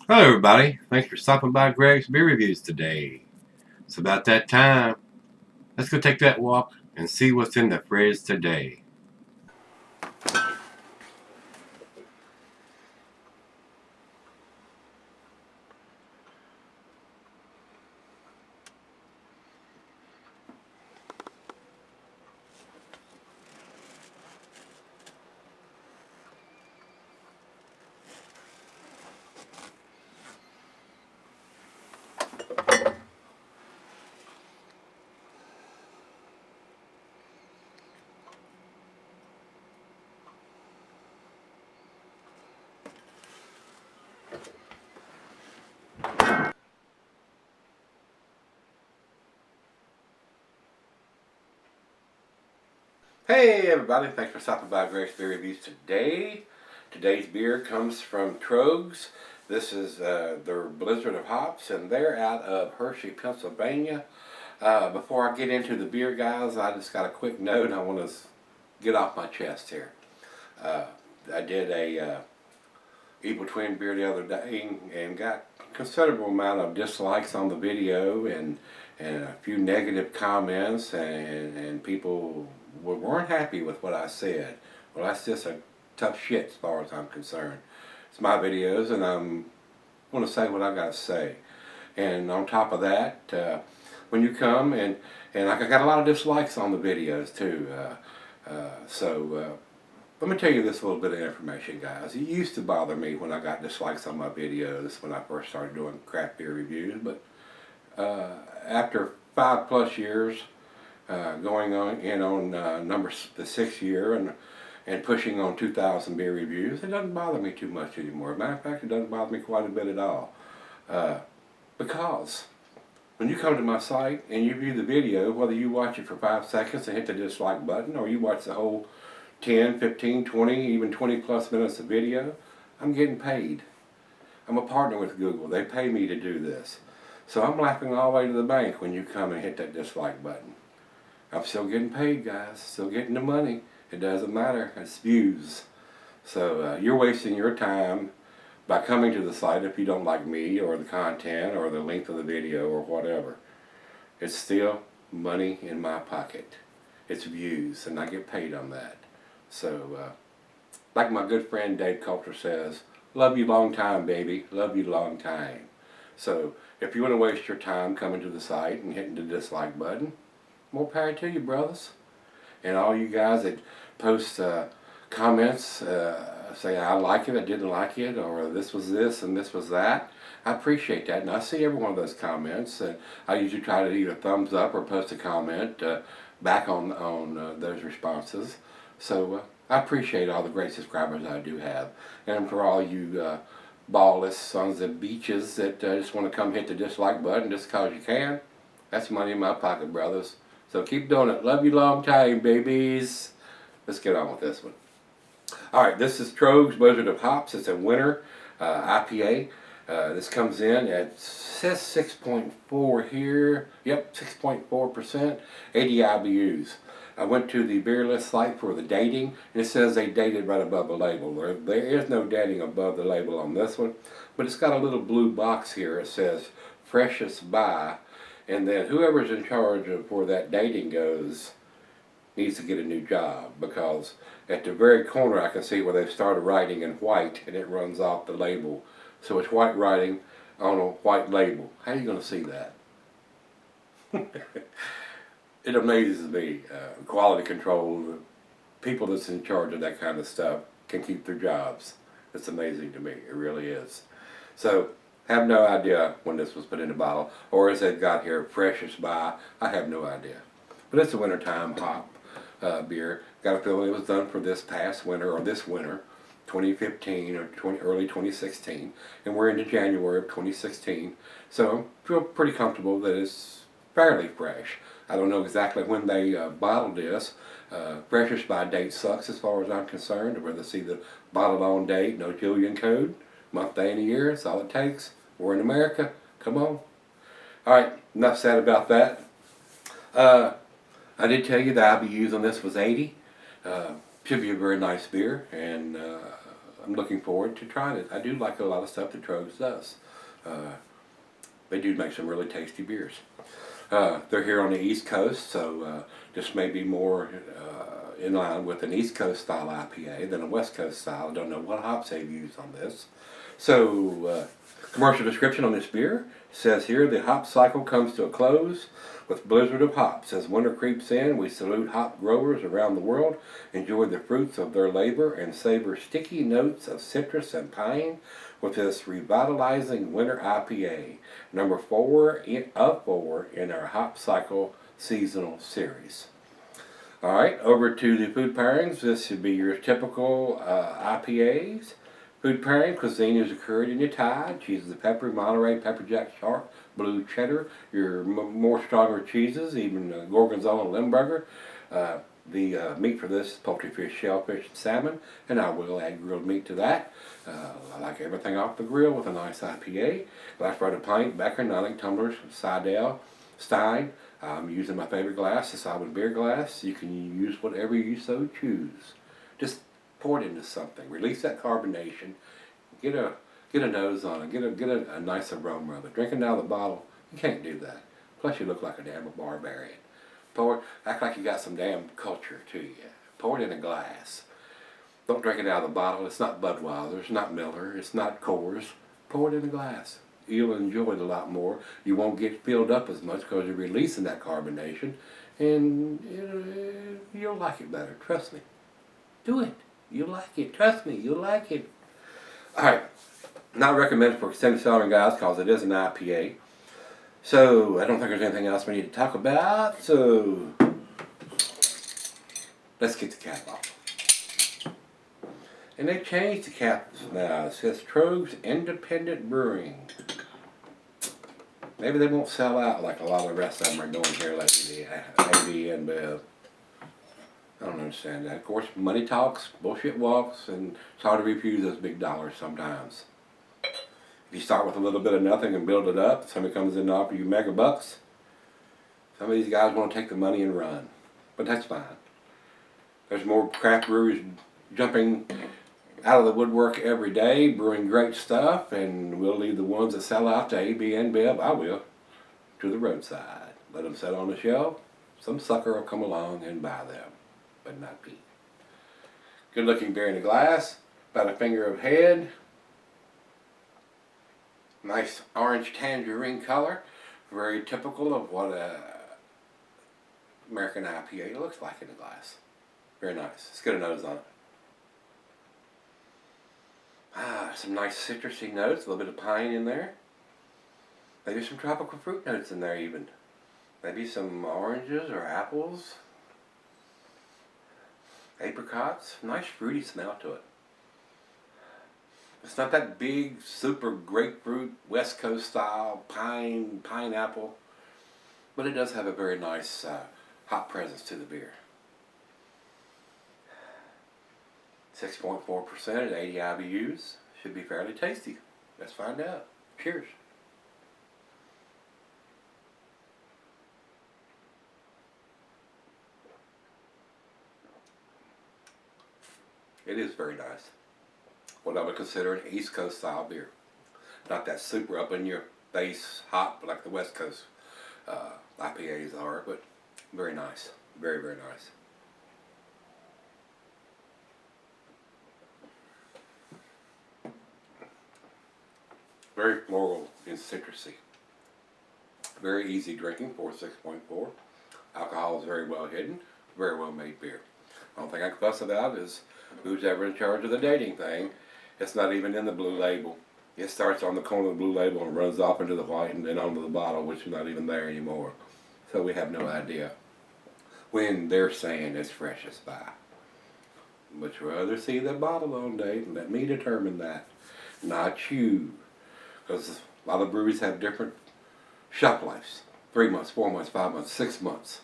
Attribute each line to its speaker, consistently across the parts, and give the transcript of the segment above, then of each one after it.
Speaker 1: Hello everybody, thanks for stopping by Gregsbeerreviews today. It's about that time. Let's go take that walk and see what's in the fridge today. Hey everybody, thanks for stopping by Gregsbeerreviews today. Today's beer comes from Troegs. This is their Blizzard of Hops, and they're out of Hershey, Pennsylvania. Before I get into the beer, guys, I just got a quick note I want to get off my chest here. I did a Evil Twin beer the other day and got a considerable amount of dislikes on the video and a few negative comments, and people weren't happy with what I said. Well, that's just a tough shit as far as I'm concerned. It's my videos, and I'm going to say what I got to say. And on top of that, when you come and I got a lot of dislikes on the videos too. Let me tell you this little bit of information, guys. It used to bother me when I got dislikes on my videos when I first started doing craft beer reviews, but after 5+ years, going on the 6th year and pushing on 2,000 beer reviews, it doesn't bother me too much anymore. As a matter of fact, it doesn't bother me quite a bit at all, because when you come to my site and you view the video, whether you watch it for 5 seconds and hit the dislike button, or you watch the whole 10, 15, 20, even 20+ minutes of video, I'm getting paid. I'm a partner with Google. They pay me to do this. So I'm laughing all the way to the bank when you come and hit that dislike button. I'm still getting paid, guys. Still getting the money. It doesn't matter. It's views. So you're wasting your time by coming to the site if you don't like me or the content or the length of the video or whatever. It's still money in my pocket. It's views, and I get paid on that. So, like my good friend Dave Coulter says, love you long time, baby. Love you long time. So, if you want to waste your time coming to the site and hitting the dislike button, more power to you, brothers. And all you guys that post comments, say I like it, I didn't like it, or this was this and this was that, I appreciate that. And I see every one of those comments. I usually try to either thumbs up or post a comment back on those responses. So I appreciate all the great subscribers I do have. And for all you ballless sons of beaches that just want to come hit the dislike button just because you can, that's money in my pocket, brothers. So keep doing it. Love you long time, babies. Let's get on with this one. Alright, this is Troegs Blizzard of Hops. It's a winter IPA. This comes in at, says 6.4 here. Yep, 6.4%. 80 IBUs. I went to the beer list site for the dating, and it says they dated right above the label. There is no dating above the label on this one, but it's got a little blue box here. It says freshest by, and then whoever's in charge of where that dating goes needs to get a new job, because at the very corner I can see where they've started writing in white, and it runs off the label. So it's white writing on a white label. How are you going to see that? It amazes me. Quality control, people that's in charge of that kind of stuff can keep their jobs. It's amazing to me. It really is. So, have no idea when this was put in a bottle, or as they've got here, freshest by. I have no idea. But it's a wintertime hop beer. Got a feeling it was done for this past winter, or this winter, 2015 or early 2016, and we're into January of 2016. So, I feel pretty comfortable that it's fairly fresh. I don't know exactly when they bottled this. Freshest by date sucks as far as I'm concerned. I'd rather see the bottled on date, no Julian code, month, day, and a year. That's all it takes. We're in America. Come on. Alright, enough said about that. I did tell you the IBUs on this was 80. Should be a very nice beer, and I'm looking forward to trying it. I do like a lot of stuff that Troegs does. They do make some really tasty beers. They're here on the East Coast, so this may be more in line with an East Coast style IPA than a West Coast style. I don't know what hops they've used on this. So, commercial description on this beer says here, the hop cycle comes to a close with blizzard of hops. As winter creeps in, we salute hop growers around the world, enjoy the fruits of their labor, and savor sticky notes of citrus and pine with this revitalizing winter IPA, number 4 of 4 in our hop cycle seasonal series. Alright, over to the food pairings. This should be your typical IPAs. Food pairing, cuisine is occurred in your Thai. Cheeses of pepper, Monterey, pepper jack, sharp, blue cheddar. Your more stronger cheeses, even gorgonzola and Limburger. The meat for this is poultry, fish, shellfish, and salmon, and I will add grilled meat to that. I like everything off the grill with a nice IPA. Glass bottle pint, Becker, 9 tumblers, Seidel, Stein. I'm using my favorite glass, the Auburn beer glass. You can use whatever you so choose. Just pour it into something. Release that carbonation. Get a nose on it. Get a nice aroma of it. Drinking out of the bottle, you can't do that. Plus, you look like a damn barbarian. Pour it, act like you got some damn culture to you. Pour it in a glass. Don't drink it out of the bottle. It's not Budweiser. It's not Miller. It's not Coors. Pour it in a glass. You'll enjoy it a lot more. You won't get filled up as much because you're releasing that carbonation, and you'll like it better. Trust me. Do it. You'll like it. Trust me. You'll like it. All right. Not recommended for extended selling guys because it is an IPA. So, I don't think there's anything else we need to talk about, so let's get the cap off. And they changed the cap now. It says Troegs Independent Brewing. Maybe they won't sell out like a lot of the rest of them are doing here, like the AB and Bev. I don't understand that. Of course, money talks, bullshit walks, and it's hard to refuse those big dollars sometimes. If you start with a little bit of nothing and build it up, somebody comes in and offers you mega bucks, some of these guys want to take the money and run. But that's fine. There's more craft breweries jumping out of the woodwork every day, brewing great stuff, and we'll leave the ones that sell out to AB and Bev, I will, to the roadside. Let them sit on the shelf. Some sucker will come along and buy them, but not me. Good looking beer in the glass, about a finger of head. Nice orange tangerine color, very typical of what a American IPA looks like in a glass. Very nice. Let's get a nose on it. Some nice citrusy notes, a little bit of pine in there. Maybe some tropical fruit notes in there even. Maybe some oranges or apples. Apricots. Nice fruity smell to it. It's not that big, super grapefruit, West Coast style, pineapple, but it does have a very nice hop presence to the beer. 6.4% at 80 IBUs. Should be fairly tasty. Let's find out. Cheers. It is very nice. What I would consider an East Coast style beer. Not that super up in your face hot like the West Coast IPAs are, but very nice. Very, very nice. Very floral and citrusy. Very easy drinking for 6.4. Alcohol is very well hidden. Very well made beer. The only thing I can fuss about is who's ever in charge of the dating thing. It's not even in the blue label. It starts on the corner of the blue label and runs off into the white and then onto the bottle, which is not even there anymore. So we have no idea when they're saying it's fresh as pie. But you rather see the bottle on date and let me determine that, not you. Because a lot of breweries have different shelf lives. 3 months, 4 months, 5 months, 6 months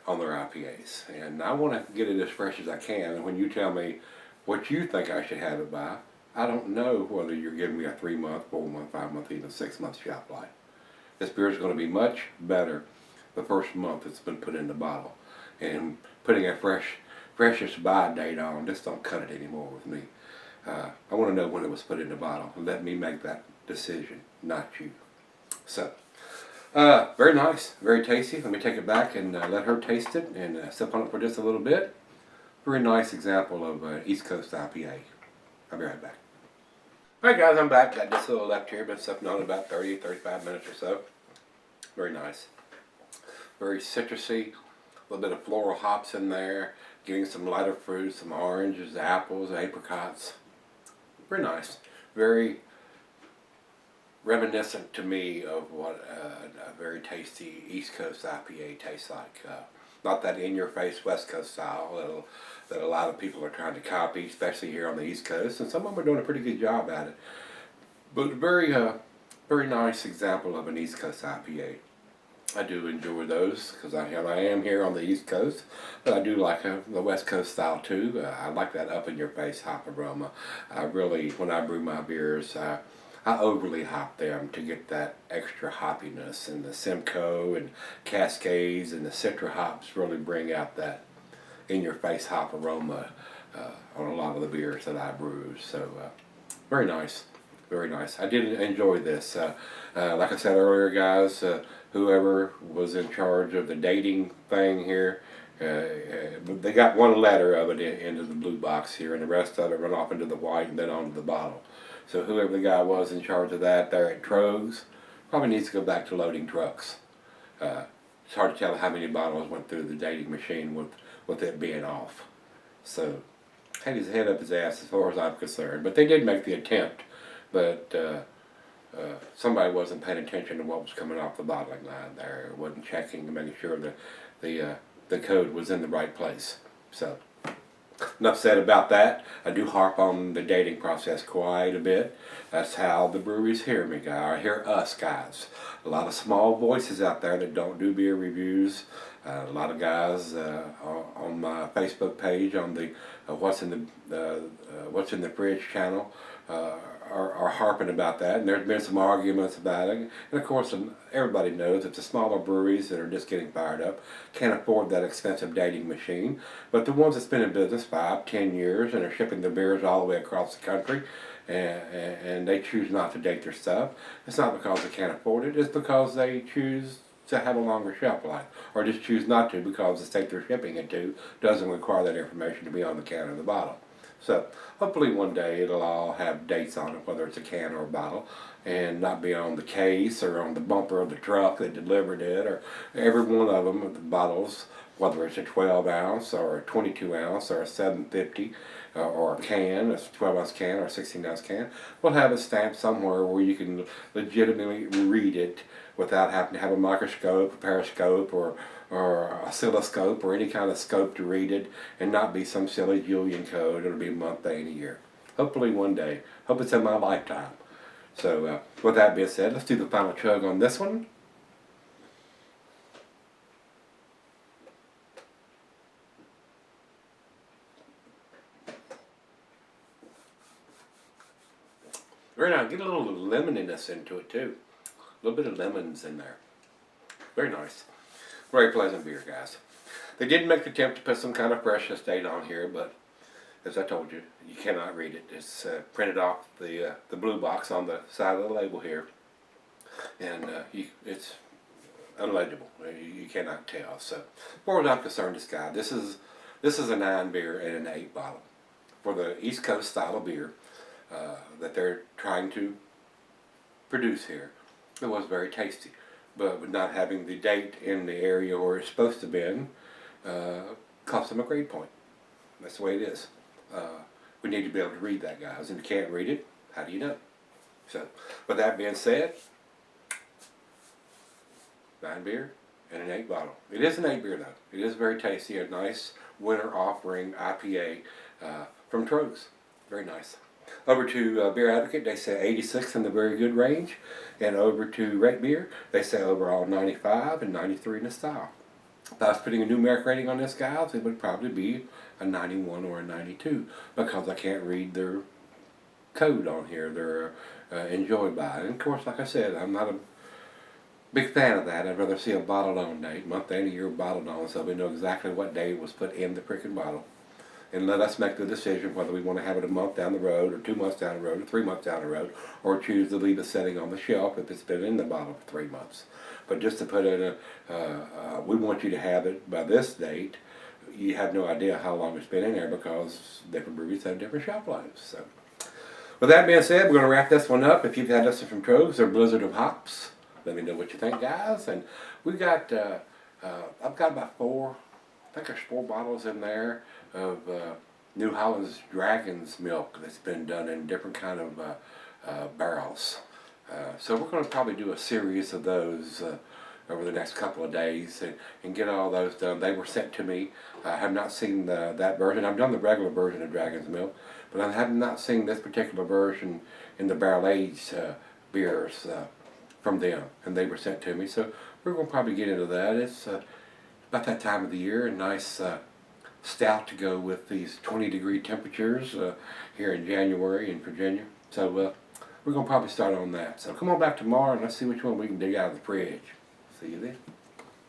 Speaker 1: on their IPAs. And I want to get it as fresh as I can. And when you tell me what you think I should have it by, I don't know whether you're giving me a 3 month, 4 month, 5 month, even 6 month shelf life. This beer is going to be much better the first month it's been put in the bottle. And putting a freshest by date on, just don't cut it anymore with me. I want to know when it was put in the bottle. Let me make that decision, not you. So, very nice, very tasty. Let me take it back and let her taste it and sip on it for just a little bit. Very nice example of East Coast IPA. I'll be right back. Alright guys, I'm back. Got this little left here. Been sipping on it about 30, 35 minutes or so. Very nice. Very citrusy. A little bit of floral hops in there. Getting some lighter fruits, some oranges, apples, apricots. Very nice. Very reminiscent to me of what a very tasty East Coast IPA tastes like. Not that in-your-face West Coast style that a lot of people are trying to copy, especially here on the East Coast, and some of them are doing a pretty good job at it. But a very nice example of an East Coast IPA. I do enjoy those because I am here on the East Coast, but I do like the West Coast style too. I like that up-in-your-face hop aroma. I really, when I brew my beers, I overly hop them to get that extra hoppiness, and the Simcoe and Cascades and the Citra hops really bring out that in-your-face hop aroma on a lot of the beers that I brew. So very nice, very nice. I did enjoy this. Like I said earlier, guys, whoever was in charge of the dating thing here, they got one letter of it into the blue box here, and the rest of it run off into the white and then onto the bottle. So whoever the guy was in charge of that there at Troegs probably needs to go back to loading trucks. It's hard to tell how many bottles went through the dating machine with it being off. So had his head up his ass as far as I'm concerned. But they did make the attempt. But somebody wasn't paying attention to what was coming off the bottling line there. Wasn't checking and making sure that the code was in the right place. So enough said about that. I do harp on the dating process quite a bit. That's how the breweries hear me, guys. Or hear us, guys. A lot of small voices out there that don't do beer reviews. A lot of guys on my Facebook page, on the What's in the Fridge channel, are harping about that, and there's been some arguments about it. And of course, everybody knows that the smaller breweries that are just getting fired up can't afford that expensive dating machine. But the ones that's been in business 5, 10 years and are shipping their beers all the way across the country, and they choose not to date their stuff, it's not because they can't afford it, it's because they choose to have a longer shelf life, or just choose not to because the state they're shipping it to doesn't require that information to be on the can or the bottle. So hopefully one day it'll all have dates on it, whether it's a can or a bottle, and not be on the case or on the bumper of the truck that delivered it, or every one of them, the bottles, whether it's a 12 ounce or a 22 ounce or a 750 or a can, a 12 ounce can or a 16 ounce can, will have a stamp somewhere where you can legitimately read it without having to have a microscope, a periscope, or a oscilloscope, or any kind of scope to read it, and not be some silly Julian code. It'll be a month, day, and a year. Hopefully one day. Hope it's in my lifetime. So with that being said, let's do the final chug on this one. Very nice. Get a little lemoniness into it too. A little bit of lemons in there. Very nice. Very pleasant beer, guys. They did make the attempt to put some kind of freshness date on here, but as I told you, you cannot read it. It's printed off the blue box on the side of the label here, and it's unlegible. You cannot tell. So, as far as I'm concerned, this is a 9 beer and an 8 bottle for the East Coast style of beer that they're trying to produce here. It was very tasty, but with not having the date in the area where it's supposed to be, cost them a grade point. That's the way it is. We need to be able to read that, guys. And if you can't read it, how do you know? So, with that being said, 9 beer and an 8 bottle. It is an 8 beer though. It is very tasty. A nice winter offering IPA from Troegs. Very nice. Over to Beer Advocate, they say 86 in the very good range. And over to Rate Beer, they say overall 95 and 93 in the style. If I was putting a numeric rating on this, guys, it would probably be a 91 or a 92, because I can't read their code on here. They're enjoyed by it. And of course, like I said, I'm not a big fan of that. I'd rather see a bottled on date, month and a year bottled on, so we know exactly what day it was put in the freaking bottle. and let us make the decision whether we want to have it a month down the road, or 2 months down the road, or 3 months down the road, or choose to leave it sitting on the shelf if it's been in the bottle for 3 months. But just to put in we want you to have it by this date. You have no idea how long it's been in there because different breweries have different shelf lives. So, with that being said, we're going to wrap this one up. If you've had this from Troegs or Blizzard of Hops, let me know what you think, guys. And we've got, I've got about I think there's 4 bottles in there of New Holland's Dragon's milk that's been done in different kind of barrels. So we're going to probably do a series of those over the next couple of days and get all those done. They were sent to me. I have not seen that version. I've done the regular version of Dragon's Milk, but I have not seen this particular version in the barrel-aged beers from them, and they were sent to me. So we're going to probably get into that. It's about that time of the year, a nice stout to go with these 20-degree temperatures here in January in Virginia. So we're going to probably start on that. So come on back tomorrow and let's see which one we can dig out of the fridge. See you then.